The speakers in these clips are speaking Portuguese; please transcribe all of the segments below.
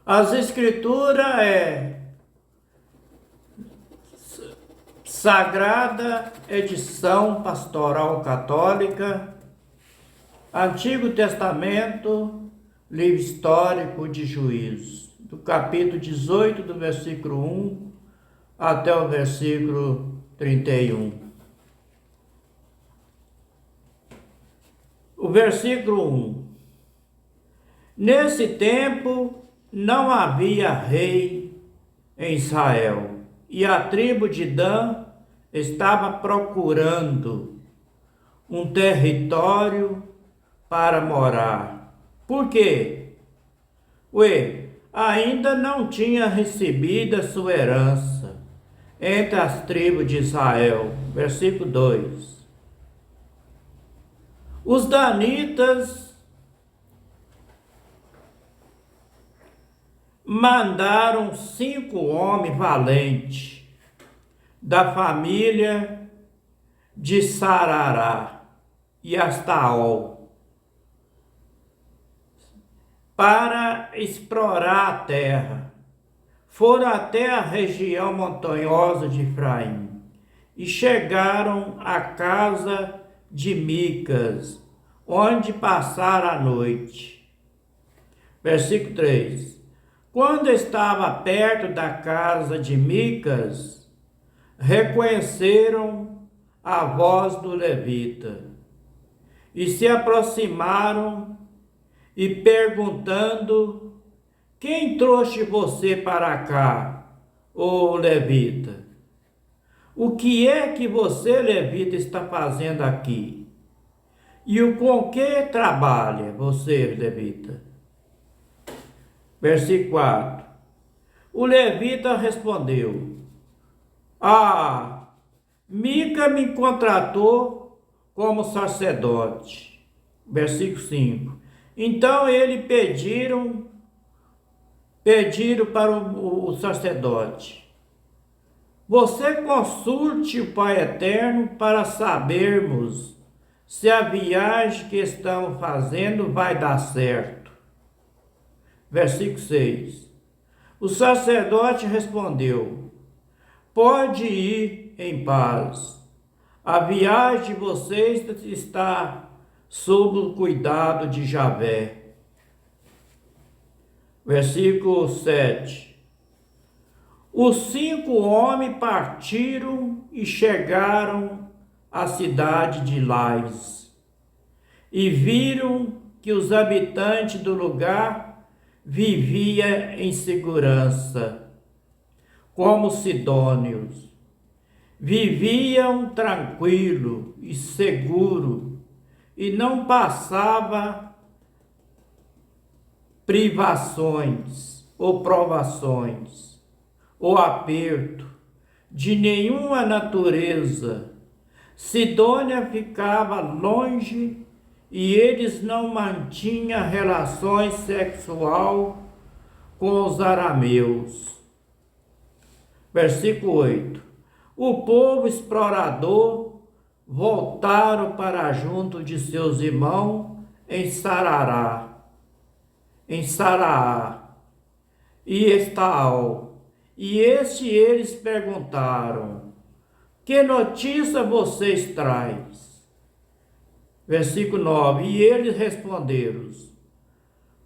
As Escrituras é Sagrada Edição Pastoral Católica, Antigo Testamento, Livro Histórico de Juízes, do capítulo 18, do versículo 1 até o versículo 31. O versículo 1. Nesse tempo não havia rei em Israel, e a tribo de Dan estava procurando um território para morar. Por quê? Ainda não tinha recebido a sua herança entre as tribos de Israel. Versículo 2. Os danitas mandaram 5 homens valentes da família de Sarará e Astaol para explorar a terra. Foram até a região montanhosa de Efraim e chegaram à casa de Micas, onde passaram a noite. Versículo 3. Quando estava perto da casa de Micas, reconheceram a voz do levita e se aproximaram e perguntando: quem trouxe você para cá, ô levita? O que é que você, levita, está fazendo aqui? E com que trabalha você, levita? Versículo 4. O levita respondeu: Mica me contratou como sacerdote. Versículo 5. Então eles pediram para o sacerdote: você consulte o Pai Eterno para sabermos se a viagem que estamos fazendo vai dar certo. Versículo 6. O sacerdote respondeu: pode ir em paz. A viagem de vocês está sob o cuidado de Javé. Versículo 7. Os 5 homens partiram e chegaram à cidade de Lais e viram que os habitantes do lugar viviam em segurança, como sidônios. Viviam tranquilo e seguro e não passava privações ou provações ou aperto de nenhuma natureza. Sidônia ficava longe e eles não mantinham relações sexuais com os arameus. Versículo 8. O povo explorador voltaram para junto de seus irmãos em Saraá e Estaol. E eles perguntaram: que notícia vocês traz? Versículo 9. E eles responderam: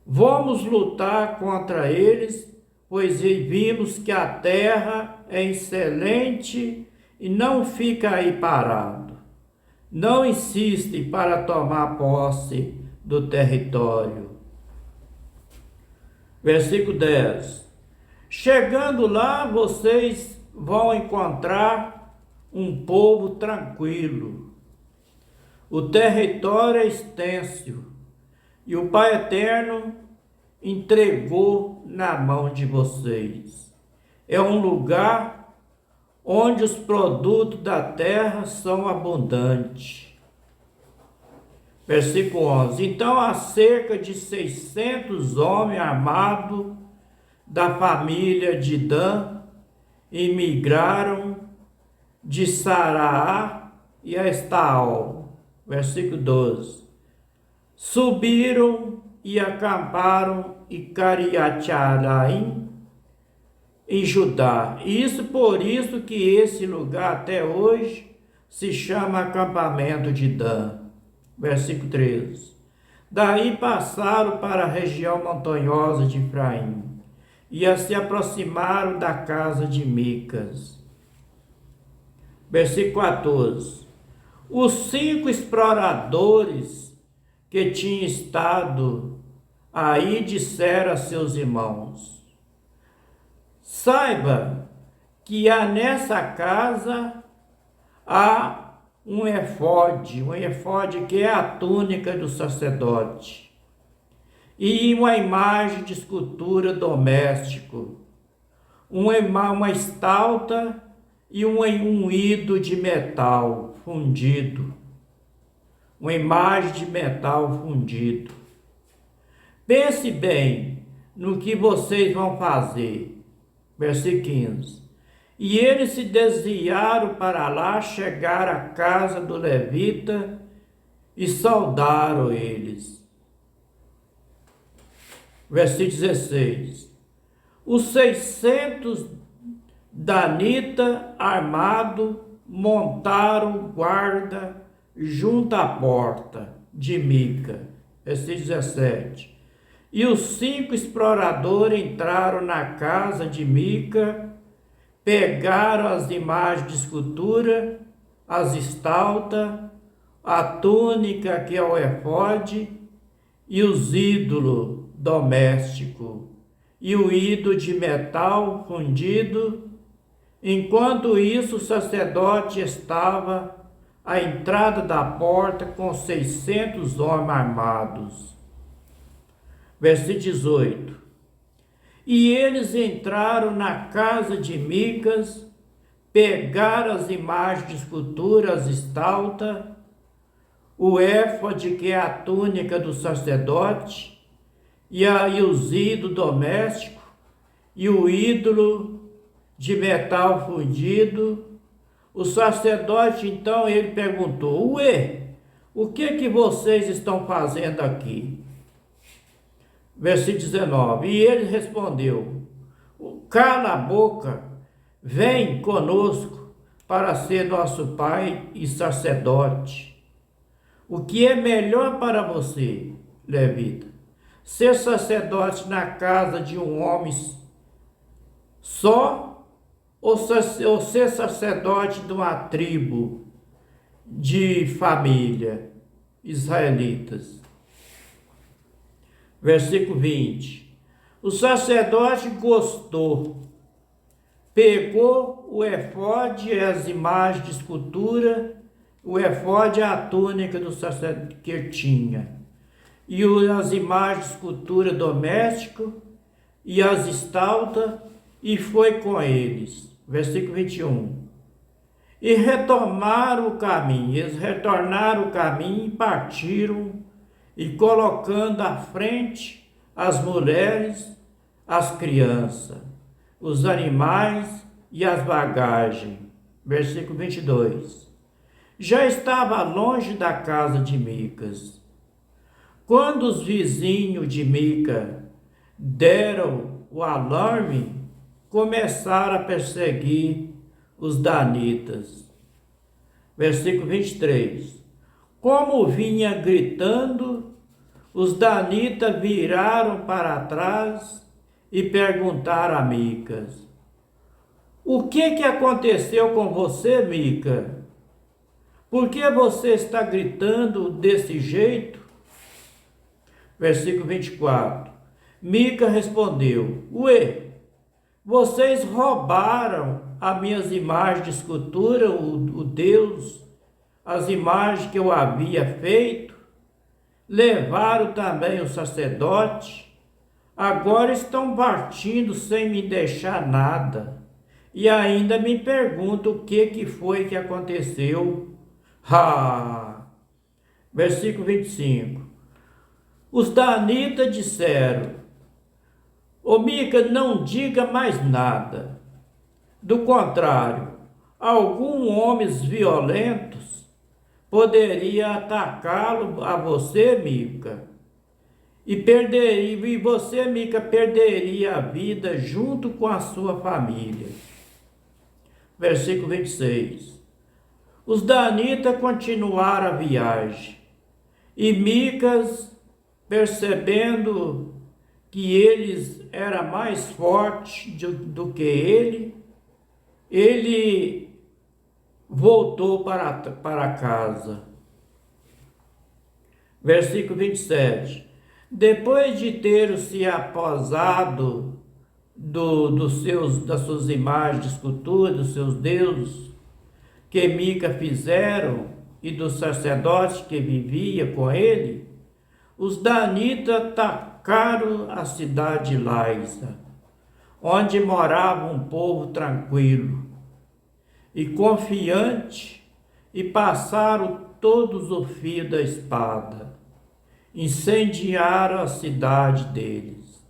vamos lutar contra eles, pois vimos que a terra é excelente e não fica aí parado. Não insiste para tomar posse do território. Versículo 10. Chegando lá, vocês vão encontrar um povo tranquilo. O território é extenso e o Pai Eterno entregou na mão de vocês. É um lugar onde os produtos da terra são abundantes. Versículo 11. Então há cerca de 600 homens armados da família de Dan emigraram de Saraá e a Estaol. Versículo 12. Subiram e acamparam em Cariatiaraim, em Judá. Por isso que esse lugar até hoje se chama acampamento de Dan. Versículo 13. Daí passaram para a região montanhosa de Efraim e se aproximaram da casa de Micas. Versículo 14. Os 5 exploradores que tinham estado aí disseram a seus irmãos: saiba que nessa casa há um efode que é a túnica do sacerdote, e uma imagem de escultura doméstico, uma estalta e um ungido de metal fundido, uma imagem de metal fundido. Pense bem no que vocês vão fazer. Versículo 15. E eles se desviaram para lá, chegaram à casa do levita e saudaram eles. Versículo 16. Os 600 danita armado montaram guarda junto à porta de Mica. Versículo 17. E os 5 exploradores entraram na casa de Mica, pegaram as imagens de escultura, as estaltas, a túnica que é o efode, e os ídolos domésticos, e o ídolo de metal fundido. Enquanto isso, o sacerdote estava à entrada da porta com 600 homens armados. Versículo 18. E eles entraram na casa de Micas, pegaram as imagens de escultura, as estaltas, o éfode que é a túnica do sacerdote, e os ídolos domésticos, e o ídolo de metal fundido. O sacerdote, então, ele perguntou: ué, o que vocês estão fazendo aqui? Versículo 19. E ele respondeu: cala a boca, vem conosco para ser nosso pai e sacerdote. O que é melhor para você, levita? Ser sacerdote na casa de um homem só, ou ser sacerdote de uma tribo de família, israelitas? Versículo 20. O sacerdote gostou, pegou o efode e as imagens de escultura, o efode é a túnica do sacerdote que tinha, e as imagens de escultura doméstica e as estaltas, e foi com eles. Versículo 21. E retomaram o caminho, eles retornaram o caminho e partiram, e colocando à frente as mulheres, as crianças, os animais e as bagagens. Versículo 22. Já estava longe da casa de Micas. Quando os vizinhos de Mica deram o alarme, começaram a perseguir os danitas. Versículo 23. Como vinha gritando, os danitas viraram para trás e perguntaram a Micas: o que aconteceu com você, Mica? Por que você está gritando desse jeito? Versículo 24. Mica respondeu: ué, vocês roubaram as minhas imagens de escultura, o Deus, as imagens que eu havia feito, levaram também o sacerdote, agora estão partindo sem me deixar nada, e ainda me perguntam o que foi que aconteceu. Versículo 25. Os danitas disseram: ô Mica, não diga mais nada. Do contrário, alguns homens violentos poderia atacá-lo a você, Mica, e você, Mica, perderia a vida junto com a sua família. Versículo 26. Os danitas continuaram a viagem, e Micas, percebendo que eles era mais forte do que ele voltou para casa. Versículo 27. Depois de ter se aposado das suas imagens de escultura, dos seus deuses, que Mica fizeram, e dos sacerdotes que vivia com ele, os danitas atacaram a cidade de Laisa, onde morava um povo tranquilo e confiante, e passaram todos o fio da espada, incendiaram a cidade deles.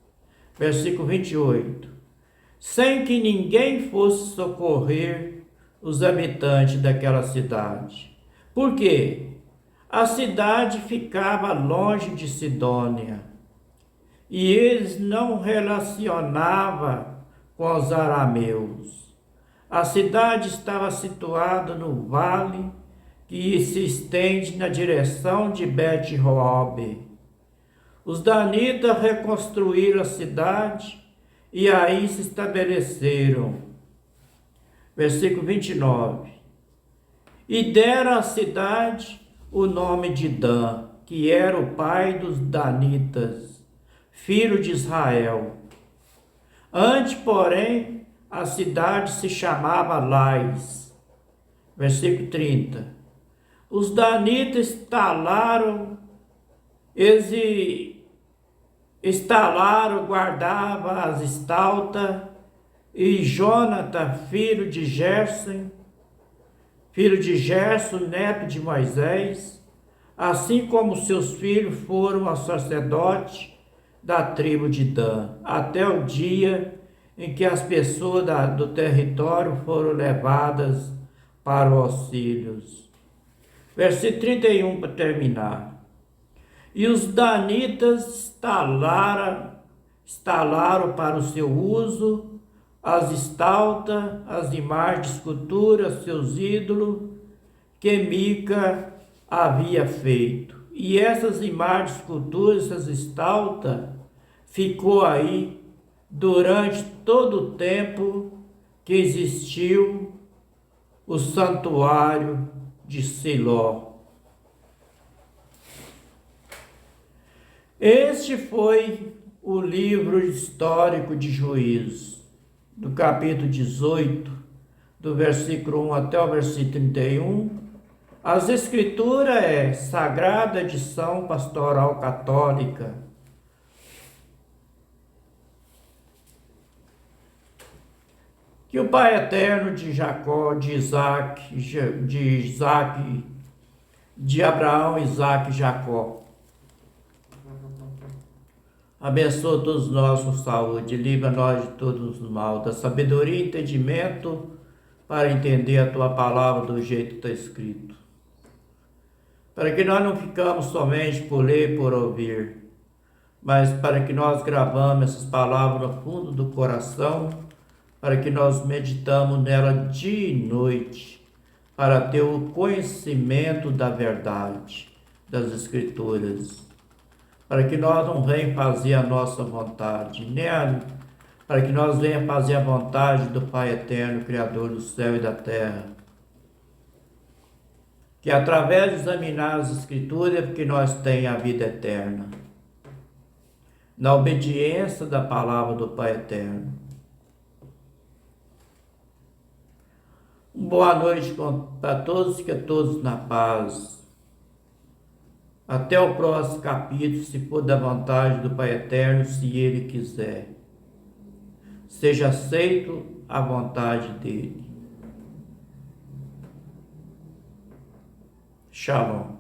Versículo 28. Sem que ninguém fosse socorrer os habitantes daquela cidade. Por quê? A cidade ficava longe de Sidônia, e eles não relacionavam com os arameus. A cidade estava situada no vale que se estende na direção de Bet-Robe. Os danitas reconstruíram a cidade e aí se estabeleceram. Versículo 29. E deram à cidade o nome de Dan, que era o pai dos danitas, filho de Israel. Antes, porém, a cidade se chamava Lais. Versículo 30. Os danitas guardavam as estaltas, e Jonathan, filho de Gerson, neto de Moisés, assim como seus filhos foram aos sacerdotes da tribo de Dan, até o dia em que as pessoas do território foram levadas para os auxílios. Versículo 31 para terminar. E os danitas instalaram para o seu uso as estaltas, as imagens de escultura, seus ídolos, que Mica havia feito. E essas imagens de escultura, essas estaltas, ficou aí durante todo o tempo que existiu o santuário de Siló. Este foi o livro histórico de Juízes, do capítulo 18, do versículo 1 até o versículo 31. As Escrituras é Sagrada Edição Pastoral Católica. Que o Pai Eterno de Jacó, de Abraão, Isaque e Jacó, abençoa todos nós com saúde, livra nós de todos os mal, da sabedoria e entendimento para entender a Tua palavra do jeito que está escrito. Para que nós não ficamos somente por ler e por ouvir, mas para que nós gravamos essas palavras no fundo do coração, para que nós meditamos nela dia e noite, para ter o conhecimento da verdade das Escrituras, para que nós não venhamos fazer a nossa vontade, para que nós venhamos fazer a vontade do Pai Eterno, Criador do céu e da terra. Que através de examinar as Escrituras é que nós temos a vida eterna, na obediência da palavra do Pai Eterno. Boa noite para todos, que todos na paz. Até o próximo capítulo, se for da vontade do Pai Eterno, se Ele quiser. Seja aceito a vontade dEle. Shalom.